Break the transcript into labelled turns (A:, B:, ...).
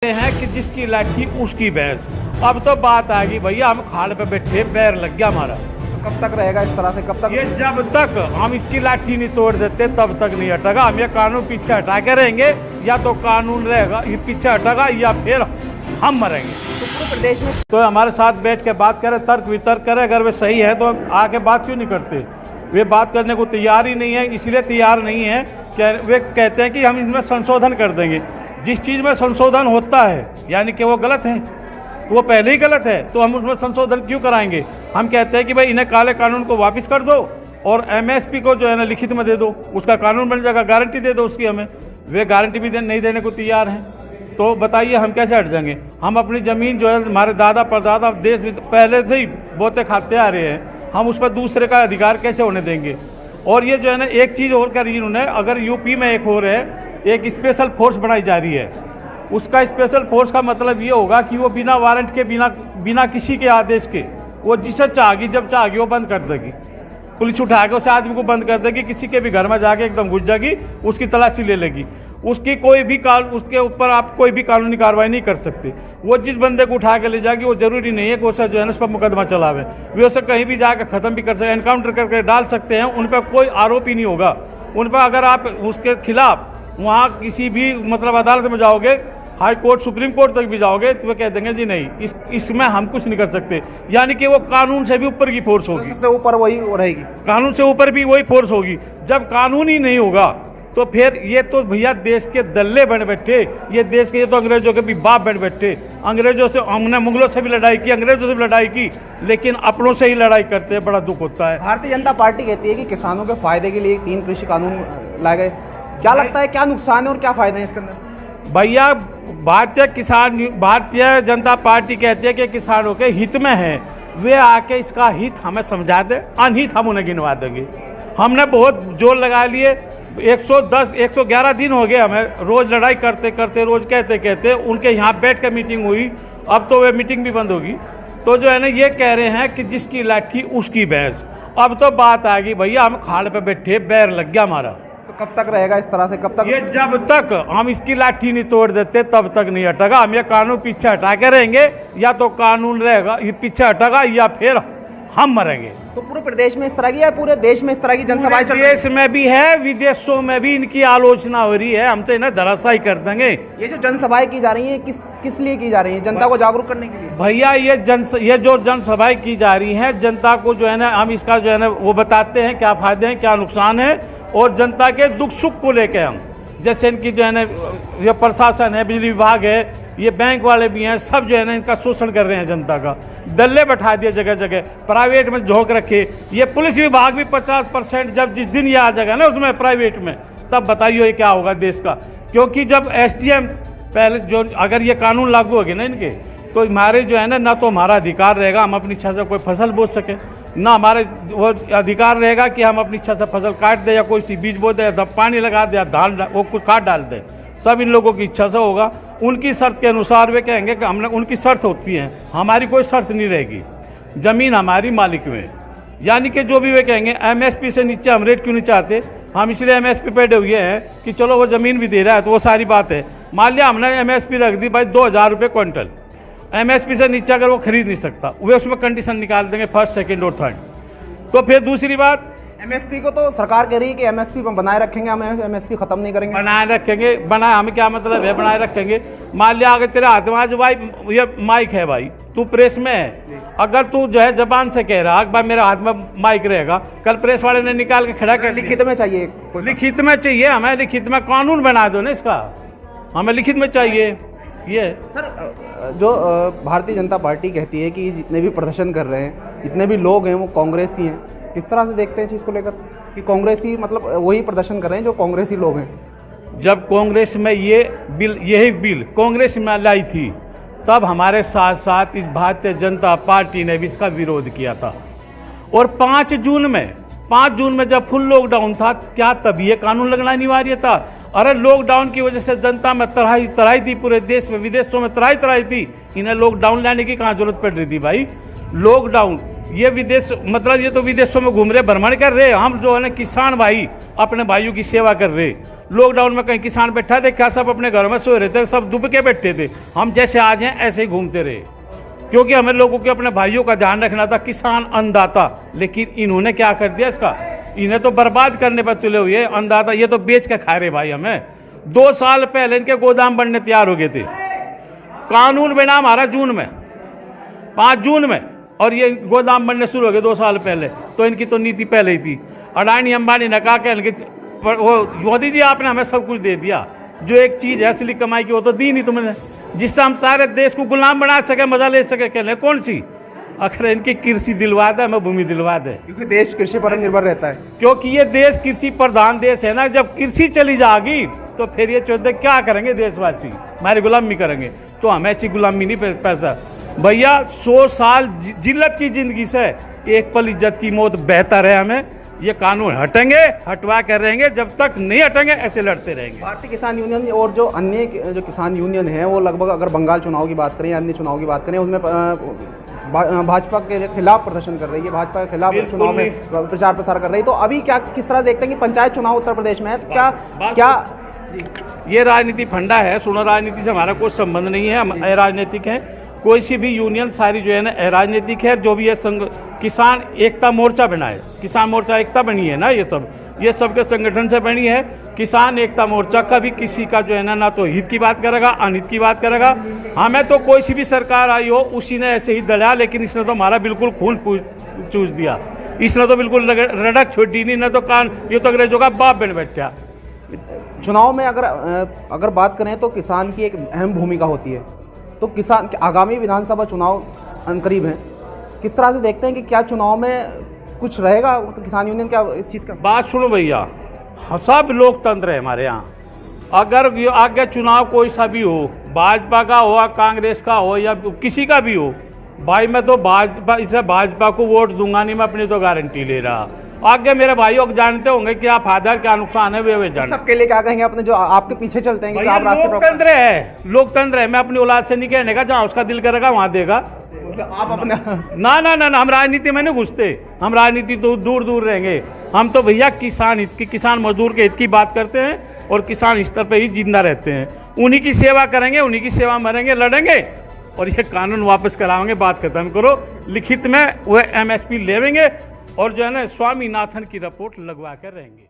A: हैं कि जिसकी लाठी उसकी भैंस। अब तो बात आ गई भैया, हम खाल पे बैठे पैर लग गया हमारा।
B: तो कब तक रहेगा इस तरह से? कब तक?
A: ये जब तक हम इसकी लाठी नहीं तोड़ देते तब तक नहीं हटेगा। हम ये कानून पीछे हटा के रहेंगे, या तो कानून रहेगा ये पीछे हटेगा या फिर हम मरेंगे।
B: तो पूरे प्रदेश में
A: तो हमारे साथ बैठ के बात करें, तर्क वितर्क करें। अगर वे सही है तो आके बात क्यों नहीं करते? वे बात करने को तैयार ही नहीं है, इसलिए तैयार नहीं है कि वे कहते हैं कि हम इसमें संशोधन कर देंगे। जिस चीज़ में संशोधन होता है यानी कि वो गलत है, वो पहले ही गलत है, तो हम उसमें संशोधन क्यों कराएंगे? हम कहते हैं कि भाई इन्हें काले कानून को वापस कर दो और एमएसपी को जो है ना लिखित में दे दो, उसका कानून बन जाएगा, गारंटी दे दो उसकी हमें। वे गारंटी भी नहीं देने को तैयार हैं, तो बताइए हम कैसे हट जाएंगे? हम अपनी ज़मीन जो है हमारे दादा परदादा देश पहले से ही बोते खाते आ रहे हैं, हम उस पर दूसरे का अधिकार कैसे होने देंगे? और ये जो है ना एक चीज़ और करी इन्होंने, अगर यूपी में एक हो रहे है, एक स्पेशल फोर्स बनाई जा रही है। उसका स्पेशल फोर्स का मतलब ये होगा कि वो बिना वारंट के, बिना किसी के आदेश के, वो जिसे चाहेगी जब चाहेगी वो बंद कर देगी। पुलिस उठा के उस आदमी को बंद कर देगी, किसी के भी घर में जाके एकदम घुस जाएगी, उसकी तलाशी ले लेगी। उसकी कोई भी उसके ऊपर आप कोई भी कानूनी कार्रवाई नहीं कर सकते। वो जिस बंदे को उठा के ले जाएगी, वो जरूरी नहीं है कि उसे जो है ना उस पर मुकदमा चलावे। वे उसे कहीं भी जाकर ख़त्म भी कर सकते, एनकाउंटर करके डाल सकते हैं। उन पर कोई आरोप ही नहीं होगा। उन पर अगर आप उसके खिलाफ वहाँ किसी भी मतलब अदालत में जाओगे, हाई कोर्ट सुप्रीम कोर्ट तक भी जाओगे, तो वे कह देंगे जी नहीं, इसमें हम कुछ नहीं कर सकते। यानी कि वो कानून से भी ऊपर की फोर्स होगी,
B: सबसे ऊपर वही रहेगी,
A: कानून से ऊपर भी वही फोर्स होगी। जब कानून ही नहीं होगा तो फिर ये तो भैया देश के दल्ले बन बैठे, ये देश के, ये तो अंग्रेजों के भी बाप बन बैठे। अंग्रेजों से हमने, मुगलों से भी लड़ाई की, अंग्रेजों से भी लड़ाई की, लेकिन अपनों से ही लड़ाई करते हैं, बड़ा दुख होता है।
B: भारतीय जनता पार्टी कहती है कि किसानों के फायदे के लिए 3 कृषि कानून लाए गए। क्या लगता है, क्या नुकसान है और क्या फायदे हैं इसके अंदर?
A: भैया भारतीय जनता पार्टी कहती है कि किसानों के हित में है। वे आके इसका हित हमें समझा दे, अनहित हम उन्हें गिनवा देंगे। हमने बहुत जोर लगा लिए, 111 दिन हो गए हमें रोज़ लड़ाई करते करते, रोज़ कहते कहते। उनके यहाँ बैठ कर मीटिंग हुई, अब तो वे मीटिंग भी बंद होगी। तो जो है ना ये कह रहे हैं कि जिसकी लाठी उसकी भैंस। अब तो बात आ गई भैया, हम खाल पे बैठे पैर लग गया हमारा।
B: तो कब तक रहेगा इस तरह से? कब तक?
A: ये जब तक हम इसकी लाठी नहीं तोड़ देते तब तक नहीं हटेगा। हम ये कानून पीछे हटा के रहेंगे, या तो कानून रहेगा ये पीछे हटेगा या फिर हम मरेंगे।
B: तो पूरे प्रदेश में इस तरह की, या पूरे देश में इस तरह की जनसभाएं चल रही हैं?
A: देश में भी है, विदेशों में भी इनकी आलोचना हो रही है। हम तो इन्हें धराशायी कर देंगे।
B: ये जो जनसभाएं की जा रही हैं, किस लिए की जा रही हैं? जनता को जागरूक करने के लिए?
A: भैया ये जो जनसभाएं की जा रही हैं, जनता को जो है ना हम इसका जो है ना वो बताते हैं क्या फायदे हैं, क्या नुकसान है, और जनता के दुख सुख को लेकर हम, जैसे इनकी जो है ना ये प्रशासन है, बिजली विभाग है, ये बैंक वाले भी हैं, सब जो है ना इनका शोषण कर रहे हैं जनता का। दल्ले बैठा दिए जगह जगह, प्राइवेट में झोंक रखे। ये पुलिस विभाग भी 50% जब जिस दिन ये आ जाएगा ना उसमें प्राइवेट में, तब बताइए ये क्या होगा देश का। क्योंकि जब एसडीएम पहले जो, अगर ये कानून लागू होगे ना इनके, तो हमारे जो है ना तो हमारा अधिकार रहेगा हम अपनी इच्छा से कोई फसल बो सके, ना हमारे वो अधिकार रहेगा कि हम अपनी इच्छा से फसल काट दे, या कोई सी बीज बो दे, या पानी लगा दे, या दाल वो कुछ खाद डाल दे। सब इन लोगों की इच्छा से होगा। उनकी शर्त के अनुसार वे कहेंगे कि हमने, उनकी शर्त होती है, हमारी कोई शर्त नहीं रहेगी। ज़मीन हमारी मालिक में, यानी कि जो भी वे कहेंगे एमएसपी से नीचे हम रेट क्यों नहीं चाहते, हम इसलिए एमएसपी पे हुए हैं कि चलो वो ज़मीन भी दे रहा है तो वो सारी बात है। मान लिया हमने एमएसपी रख दी भाई 2000 रुपये क्विंटल, एमएसपी से नीचे अगर वो खरीद नहीं सकता, वे उसमें कंडीशन निकाल देंगे फर्स्ट, सेकंड और थर्ड। तो फिर दूसरी बात,
B: एमएसपी को तो सरकार कह रही है कि एमएसपी बनाए रखेंगे, हम एमएसपी खत्म नहीं करेंगे।
A: बनाए रखेंगे, बनाए हमें क्या मतलब है बनाए रखेंगे? मान लिया अगर तेरे हाथ में आज भाई ये माइक है, भाई तू प्रेस में है, अगर तू जो है जबान से कह रहा भाई मेरे हाथ में माइक रहेगा, कल प्रेस वाले ने निकाल के खड़ा कर,
B: लिखित में चाहिए,
A: लिखित में चाहिए हमें, लिखित में कानून बना दो ना इसका, हमें लिखित में चाहिए। ये
B: सर जो भारतीय जनता पार्टी कहती है कि जितने भी प्रदर्शन कर रहे हैं, जितने भी लोग हैं वो कांग्रेसी हैं, किस तरह से देखते हैं चीज़ को लेकर कि कांग्रेसी मतलब वही प्रदर्शन कर रहे हैं जो कांग्रेसी लोग हैं?
A: जब कांग्रेस में यही बिल कांग्रेस में लाई थी, तब हमारे साथ साथ इस भारतीय जनता पार्टी ने भी इसका विरोध किया था। और 5 जून में जब फुल लॉकडाउन था, क्या तभी ये कानून लगना अनिवार्य था? अरे लॉकडाउन की वजह से जनता में तराई थी, पूरे देश में, विदेशों में तराई थी। इन्हें लॉकडाउन लाने की कहाँ जरूरत पड़ रही थी भाई? लॉकडाउन ये विदेश, मतलब ये तो विदेशों में घूम रहे, भ्रमण कर रहे। हम जो है ना किसान भाई अपने भाइयों की सेवा कर रहे, लॉकडाउन में कहीं किसान बैठा थे क्या? सब अपने घरों में सोए रहते, सब दुब के बैठे थे। हम जैसे आज हैं ऐसे ही घूमते रहे, क्योंकि हमें लोगों के अपने भाइयों का ध्यान रखना था, किसान अन्नदाता। लेकिन इन्होंने क्या कर दिया इसका, इन्हें तो बर्बाद करने पर तुले हुए अन्नदाता, ये तो बेच के खा रहे भाई हमें। 2 साल पहले इनके गोदाम बनने तैयार हो गए थे, कानून बना हमारा जून में, 5 जून में, और ये गोदाम बनने शुरू हो गए 2 साल पहले। तो इनकी तो नीति पहले ही थी। अडानी अंबानी ने कहा कि वो मोदी जी आपने हमें सब कुछ दे दिया, जो एक चीज़ है असली कमाई की वो तो दी नहीं तुमने, जिससे हम सारे देश को गुलाम बना सके, मजा ले सके। कहने कौन सी? अगर इनकी कृषि दिलवा दे, हमें भूमि दिलवा दे,
B: क्योंकि देश कृषि पर निर्भर रहता है।
A: क्योंकि ये देश कृषि प्रधान देश है ना। जब कृषि चली जाएगी तो फिर ये चौधरी क्या करेंगे? देशवासी हमारी गुलामी करेंगे। तो हमें ऐसी गुलामी नहीं पैसा भैया। 100 साल जिल्लत की जिंदगी से एक पल इज्जत की मौत बेहतर है हमें। ये कानून हटेंगे, हटवा कर रहेंगे, जब तक नहीं हटेंगे ऐसे लड़ते रहेंगे।
B: भारतीय किसान यूनियन और जो अन्य जो किसान यूनियन है वो लगभग, अगर बंगाल चुनाव की बात करें या अन्य चुनाव की बात करें, उनमें भाजपा के खिलाफ प्रदर्शन कर रही है, भाजपा के खिलाफ चुनाव में प्रचार प्रसार कर रही है। तो अभी क्या किस तरह देखते हैं कि पंचायत चुनाव उत्तर प्रदेश में है, तो क्या
A: ये राजनीति फंडा है? सुनो, राजनीति से हमारा कोई संबंध नहीं है, हम अराजनीतिक हैं। कोई सी भी यूनियन सारी जो है ना अराजनीतिक है। जो भी है संघ किसान एकता मोर्चा बना है, किसान मोर्चा एकता बनी है ना, ये सब के संगठन से बनी है। किसान एकता मोर्चा कभी किसी का जो है ना तो हित की बात करेगा, अनहित की बात करेगा। हमें तो कोई सी भी सरकार आई हो उसी ने ऐसे ही दलिया, लेकिन इसने तो हमारा बिल्कुल खून चूस दिया। इसने तो बिल्कुल रड़क छोड़ी नहीं, न तो कान, ये तो अंग्रेजों का बाप बन बैठा।
B: चुनाव में अगर बात करें तो किसान की एक अहम भूमिका होती है। तो किसान आगामी विधानसभा चुनाव करीब हैं, किस तरह से देखते हैं कि क्या चुनाव में कुछ रहेगा? तो किसान यूनियन क्या इस चीज़ का?
A: बात सुनो भैया, सब लोकतंत्र है हमारे यहाँ। अगर आगे चुनाव कोई सा भी हो, भाजपा का हो, कांग्रेस का हो या किसी का भी हो, भाई मैं तो भाजपा को वोट दूंगा नहीं, मैं अपनी तो गारंटी ले रहा। आगे मेरे भाइयों को जानते होंगे कि आप फादर क्या नुकसान है वे जान।
B: सबके लिए क्या कहेंगे अपने जो आपके पीछे चलते हैं कि आप राष्ट्रीय
A: लोकतंत्र है, लोकतंत्र है। मैं अपनी औलाद से नहीं कहने का, जहाँ उसका दिल करेगा वहाँ देगा।
B: आप अपने
A: ना, हम राजनीति में नहीं घुसते, हम राजनीति तो दूर दूर रहेंगे। हम तो भैया किसान हित की, किसान मजदूर के हित की बात करते हैं और किसान स्तर पर ही जिंदा रहते हैं। उन्हीं की सेवा करेंगे, उन्हीं की सेवा मरेंगे, लड़ेंगे और ये कानून वापस कराएंगे। बात खत्म करो, लिखित में वह MSP लेवेंगे और जो है ना स्वामीनाथन की रिपोर्ट लगवा कर रहेंगे।